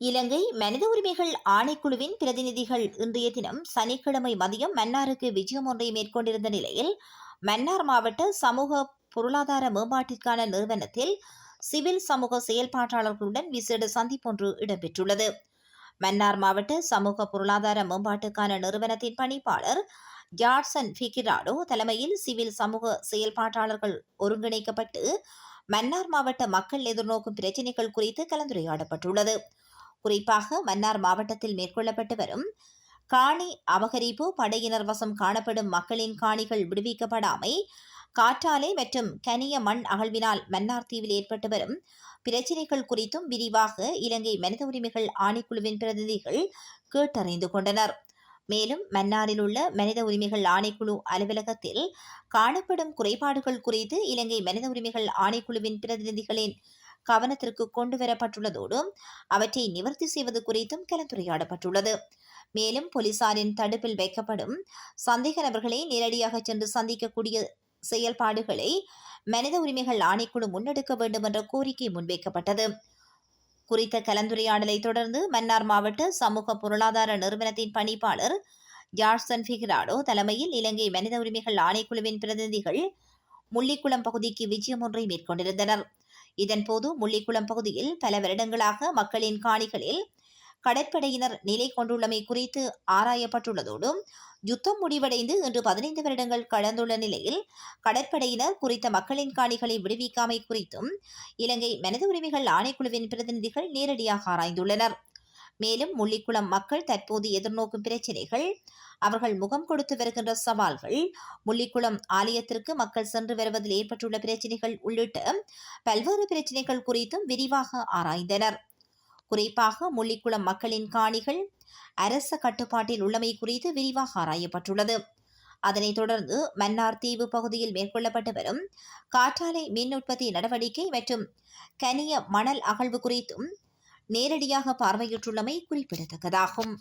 இலங்கை மனித உரிமைகள் ஆணைக்குழுவின் பிரதிநிதிகள் இன்றைய தினம் சனிக்கிழமை மதியம் மன்னாருக்கு விஜயம் ஒன்றை மேற்கொண்டிருந்த நிலையில் மன்னார் மாவட்ட சமூக பொருளாதார மேம்பாட்டிற்கான நிறுவனத்தில் சிவில் சமூக செயல்பாட்டாளர்களுடன் விசேட சந்திப்பொன்று இடம்பெற்றுள்ளது. மன்னார் மாவட்ட சமூக பொருளாதார மேம்பாட்டுக்கான நிறுவனத்தின் பணிப்பாளர் ஜார்சன் ஃபிகிராடோ தலைமையில் சிவில் சமூக செயல்பாட்டாளர்கள் ஒருங்கிணைக்கப்பட்டு மன்னார் மாவட்ட மக்கள் எதிர்நோக்கும் பிரச்சினைகள் குறித்து கலந்துரையாடப்பட்டுள்ளது. குறிப்பாக மன்னார் மாவட்டத்தில் மேற்கொள்ளப்பட்டு வரும் காணி அபகரிப்பு, படையினர் வசம் காணப்படும் மக்களின் காணிகள் விடுவிக்கப்படாமை, காற்றாலை மற்றும் கனிய மண் அகழ்வினால் மன்னார் தீவில் ஏற்பட்டு வரும் பிரச்சினைகள் குறித்தும் விரிவாக இலங்கை மனித உரிமைகள் ஆணைக்குழுவின் பிரதிநிதிகள் கேட்டறிந்து கொண்டனர். மேலும் மன்னாரில் உள்ள மனித உரிமைகள் ஆணைக்குழு அலுவலகத்தில் காணப்படும் குறைபாடுகள் குறித்து இலங்கை மனித உரிமைகள் ஆணைக்குழுவின் பிரதிநிதிகளின் கவனத்திற்கு கொண்டுவரப்பட்டுள்ளதோடு அவற்றை நிவர்த்தி செய்வது குறித்தும் கலந்துரையாடப்பட்டுள்ளது. மேலும் போலீசாரின் தடுப்பில் வைக்கப்படும் சந்தேக நபர்களை நேரடியாக சென்று சந்திக்கக்கூடிய செயல்பாடுகளை மனித உரிமைகள் ஆணைக்குழு முன்னெடுக்க வேண்டும் என்ற கோரிக்கை முன்வைக்கப்பட்டது. குறித்த கலந்துரையாடலை தொடர்ந்து மன்னார் மாவட்ட சமூக பொருளாதார நிறுவனத்தின் பணிப்பாளர் ஜார்சன் ஃபிகிராடோ தலைமையில் இலங்கை மனித உரிமைகள் ஆணைக்குழுவின் பிரதிநிதிகள் முள்ளிக்குளம் பகுதிக்கு விஜயம் ஒன்றை மேற்கொண்டிருந்தனர். இதன்போது முள்ளிக்குளம் பகுதியில் பல வருடங்களாக மக்களின் காணிகளில் கடற்படையினர் நிலை கொண்டுள்ளமை குறித்து ஆராயப்பட்டுள்ளதோடு யுத்தம் முடிவடைந்து இன்று 15 வருடங்கள் கடந்துள்ள நிலையில் கடற்படையினர் குறித்த மக்களின் காணிகளை விடுவிக்காமை குறித்தும் இலங்கை மனித உரிமைகள் ஆணைக்குழுவின் பிரதிநிதிகள் நேரடியாக ஆராய்ந்துள்ளனர். மேலும் முள்ளிக்குளம் மக்கள் தற்போது எதிர்நோக்கும் பிரச்சினைகள், அவர்கள் முகம் கொடுத்து வருகின்ற சவால்கள், முள்ளிக்குளம் ஆலயத்திற்கு மக்கள் சென்று வருவதில் ஏற்பட்டுள்ள பிரச்சினைகள் உள்ளிட்ட பல்வேறு பிரச்சினைகள் குறித்தும் விரிவாக ஆராய்ந்தனர். குறிப்பாக முள்ளிக்குளம் மக்களின் காணிகள் அரச கட்டுப்பாட்டில் உள்ளமை குறித்து விரிவாக ஆராயப்பட்டுள்ளது. அதனைத் தொடர்ந்து மன்னார் தீவு பகுதியில் மேற்கொள்ளப்பட்டு வரும் காற்றாலை மின் உற்பத்தி நடவடிக்கை மற்றும் கனிய மணல் அகழ்வு குறித்தும் நேரடியாக பார்வையிட்டுள்ளமை குறிப்பிடத்தக்கதாகும்.